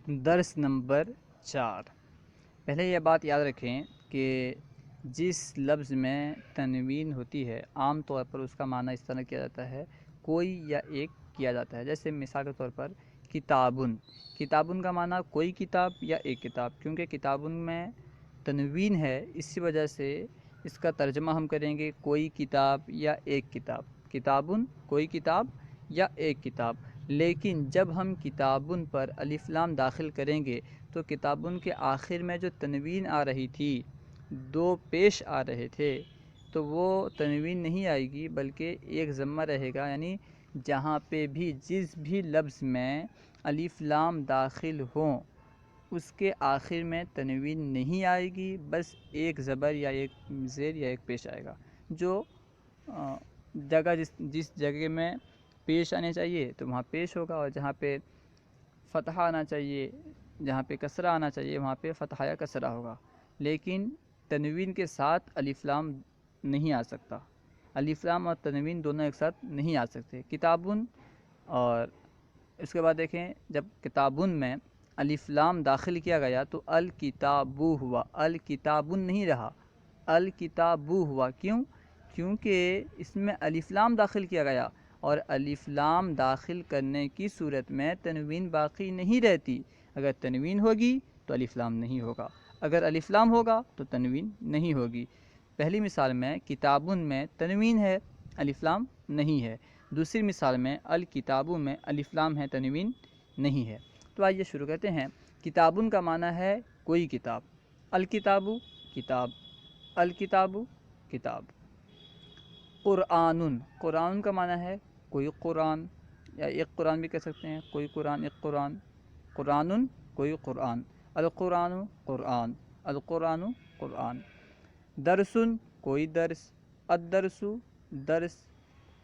درس نمبر 4۔ پہلے یہ بات یاد رکھیں کہ جس لفظ میں تنوین ہوتی ہے عام طور پر اس کا معنی اس طرح کیا جاتا ہے، کوئی یا ایک کیا جاتا ہے۔ جیسے مثال کے طور پر کتابن، کتابن کا معنی کوئی کتاب یا ایک کتاب، کیونکہ کتابن میں تنوین ہے، اسی وجہ سے اس کا ترجمہ ہم کریں گے کوئی کتاب یا ایک کتاب، کتابن کوئی کتاب یا ایک کتاب۔ لیکن جب ہم کتابن پر الف لام داخل کریں گے تو کتابن کے آخر میں جو تنوین آ رہی تھی، دو پیش آ رہے تھے، تو وہ تنوین نہیں آئے گی بلکہ ایک ضمہ رہے گا، یعنی جہاں پہ بھی جس بھی لفظ میں الف لام داخل ہوں اس کے آخر میں تنوین نہیں آئے گی، بس ایک زبر یا ایک زیر یا ایک پیش آئے گا، جو جگہ جس جگہ میں پیش آنے چاہیے تو وہاں پیش ہوگا، اور جہاں پہ فتحہ آنا چاہیے، جہاں پہ کسرہ آنا چاہیے وہاں پہ فتحہ یا کسرہ ہوگا۔ لیکن تنوین کے ساتھ الف لام نہیں آ سکتا، الف لام اور تنوین دونوں ایک ساتھ نہیں آ سکتے۔ کتابن، اور اس کے بعد دیکھیں جب کتابن میں الف لام داخل کیا گیا تو الکتابو ہوا، الکتابن نہیں رہا، الکتابو ہوا۔ کیونکہ اس میں الف لام داخل کیا گیا، اور الف لام داخل کرنے کی صورت میں تنوین باقی نہیں رہتی۔ اگر تنوین ہوگی تو الف لام نہیں ہوگا، اگر الف لام ہوگا تو تنوین نہیں ہوگی۔ پہلی مثال میں کتابن میں تنوین ہے، الف لام نہیں ہے۔ دوسری مثال میں الکتابو میں الف لام ہے، تنوین نہیں ہے۔ تو آئیے شروع کرتے ہیں۔ کتابن کا معنی ہے کوئی کتاب، الکتابو کتاب، الکتابو کتاب۔ قرآن، قرآن کا معنی ہے کوئی قرآن، یا ایک قرآن بھی کہہ سکتے ہیں، کوئی قرآن، ایک قرآن، قرآن کوئی قرآن، القرآن قرآن، القرآن قرآن۔ درس کوئی درس، الدرس درس،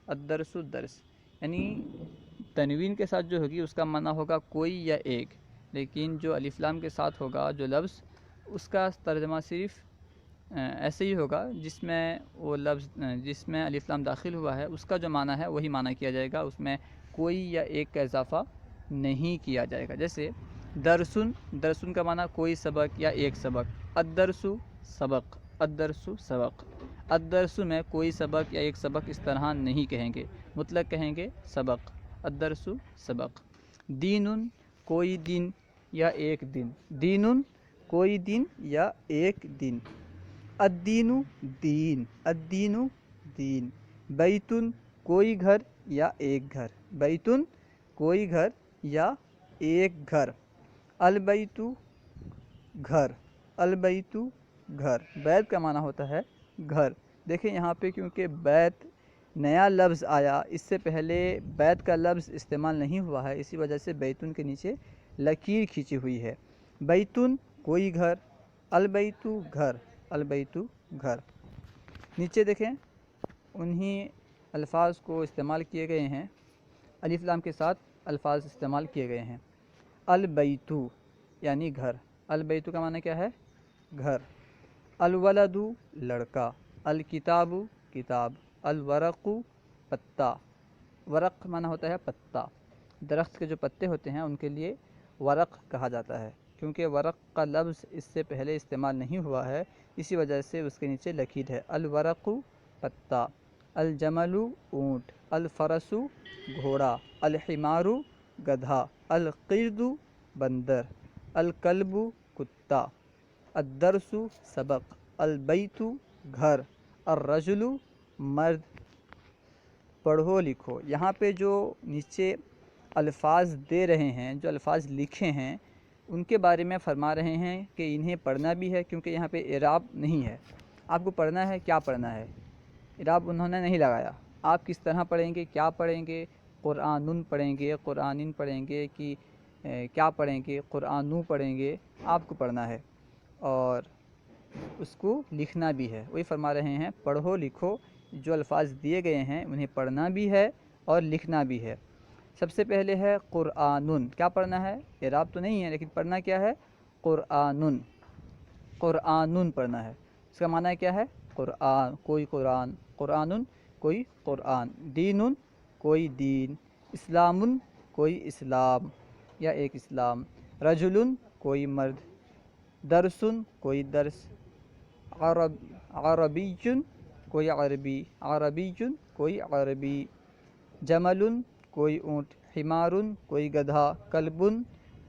الدرس درس، یعنی تنوین کے ساتھ جو ہوگی اس کا معنی ہوگا کوئی یا ایک، لیکن جو الف لام کے ساتھ ہوگا جو لفظ، اس کا ترجمہ صرف ایسے ہی ہوگا جس میں وہ لفظ جس میں الف لام داخل ہوا ہے اس کا جو معنی ہے وہی معنی کیا جائے گا، اس میں کوئی یا ایک کا اضافہ نہیں کیا جائے گا۔ جیسے درسن، درسن کا معنی کوئی سبق یا ایک سبق، الدرس سبق، الدرس سبق۔ الدرس میں کوئی سبق یا ایک سبق اس طرح نہیں کہیں گے، مطلق کہیں گے سبق، الدرس سبق۔ دین کوئی دن یا ایک دن، دین کوئی دن یا ایک دن۔ الدین دین، الدین دین۔ بیتن کوئی گھر یا ایک گھر، بیتن کوئی گھر یا ایک گھر۔ البیت گھر، البیت گھر۔ بیت کا معنی ہوتا ہے گھر۔ دیکھیں یہاں پہ کیونکہ بیت نیا لفظ آیا، اس سے پہلے بیت کا لفظ استعمال نہیں ہوا ہے، اسی وجہ سے بیتن کے نیچے لکیر کھینچی ہوئی ہے۔ بیتن کوئی گھر، البیت گھر، البیت گھر۔ نیچے دیکھیں انہی الفاظ کو استعمال کیے گئے ہیں، الف لام کے ساتھ الفاظ استعمال کیے گئے ہیں۔ البیت یعنی گھر، البیت کا معنی کیا ہے؟ گھر۔ الولد لڑکا، الکتاب کتاب، الورق پتا، ورق معنی ہوتا ہے پتا، درخت کے جو پتے ہوتے ہیں ان کے لیے ورق کہا جاتا ہے، کیونکہ ورق کا لفظ اس سے پہلے استعمال نہیں ہوا ہے، اسی وجہ سے اس کے نیچے لکیر ہے، الورق پتا۔ الجمل اونٹ، الفرس گھوڑا، الحمار گدھا، القرد بندر، الکلب کتا۔ الدرس سبق، البیت گھر، الرجل مرد۔ پڑھو لکھو، یہاں پہ جو نیچے الفاظ دے رہے ہیں، جو الفاظ لکھے ہیں ان کے بارے میں فرما رہے ہیں کہ انہیں پڑھنا بھی ہے، کیونکہ یہاں پہ اعراب نہیں ہے۔ آپ کو پڑھنا ہے، کیا پڑھنا ہے؟ اعراب انہوں نے نہیں لگایا، آپ کس طرح پڑھیں گے، کیا پڑھیں گے؟ قرآن پڑھیں گے، قرآن پڑھیں گے، کہ کیا پڑھیں گے؟ قرآن پڑھیں گے، آپ کو پڑھنا ہے اور اس کو لکھنا بھی ہے۔ وہی فرما رہے ہیں پڑھو لکھو، جو الفاظ دیے گئے ہیں انہیں پڑھنا بھی ہے اور لکھنا بھی ہے۔ سب سے پہلے ہے قرآن، کیا پڑھنا ہے؟ اعراب تو نہیں ہے لیکن پڑھنا کیا ہے؟ قرآن، قرآن پڑھنا ہے۔ اس کا معنی کیا ہے؟ قرآن کوئی قرآن، قرآن کوئی قرآن۔ دین کوئی دین، اسلام کوئی اسلام یا ایک اسلام۔ رجل کوئی مرد، درس کوئی درس، عربی کوئی عربی، عربی کوئی عربی، جمل کوئی اونٹ، حمار کوئی گدھا، کلب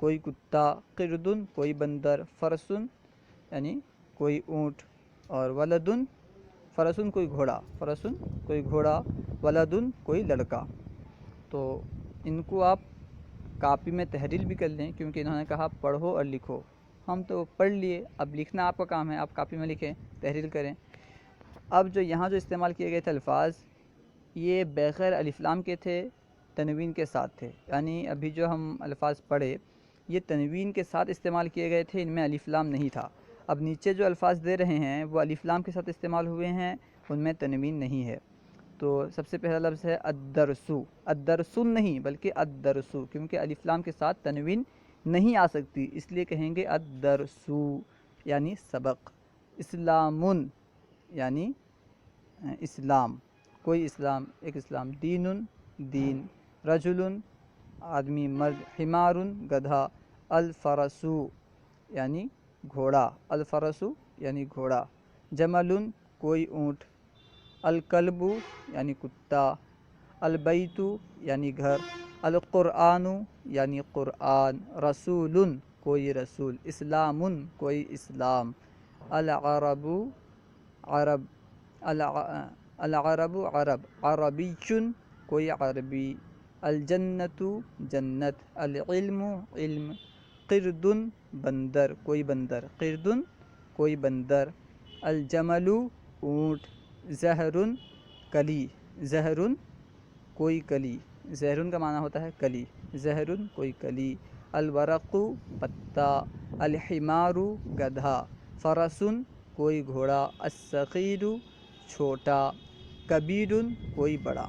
کوئی کتا، قرد کوئی بندر، فرس یعنی کوئی اونٹ، اور ولد فرس کوئی گھوڑا، فرس کوئی گھوڑا، ولد کوئی لڑکا۔ تو ان کو آپ کاپی میں تحریر بھی کر لیں، کیونکہ انہوں نے کہا پڑھو اور لکھو، ہم تو پڑھ لیے، اب لکھنا آپ کا کام ہے، آپ کاپی میں لکھیں، تحریر کریں۔ اب جو یہاں جو استعمال کیے گئے تھے الفاظ، یہ بغیر الف لام کے تھے، تنوین کے ساتھ تھے، یعنی ابھی جو ہم الفاظ پڑھے یہ تنوین کے ساتھ استعمال کیے گئے تھے، ان میں الف لام نہیں تھا۔ اب نیچے جو الفاظ دے رہے ہیں وہ الف لام کے ساتھ استعمال ہوئے ہیں، ان میں تنوین نہیں ہے۔ تو سب سے پہلا لفظ ہے الدرسو، الدرسو نہیں بلکہ الدرسو، کیونکہ الف لام کے ساتھ تنوین نہیں آ سکتی، اس لیے کہیں گے الدرسو یعنی سبق۔ اسلامن یعنی اسلام، کوئی اسلام، ایک اسلام، دین دین، رجل آدمی مرد، حمار گدھا، الفرسو یعنی گھوڑا، الفرسو یعنی گھوڑا، جمل کوئی اونٹ، الکلب یعنی کتا، البیت یعنی گھر، القرآن یعنی قرآن، رسول کوئی رسول، اسلام کوئی اسلام، العرب عرب، العرب عرب، عربی کوئی عربی، الجنت جنت، العلم علم، قرد بندر کوئی بندر، قرد کوئی بندر، الجمل اونٹ، زہر کلی، زہر کوئی کلی، زہر کا معنی ہوتا ہے کلی، زہر کوئی کلی، الورق پتا، الحمار گدھا، فرس کوئی گھوڑا، الصغیر چھوٹا، کبیر کوئی بڑا۔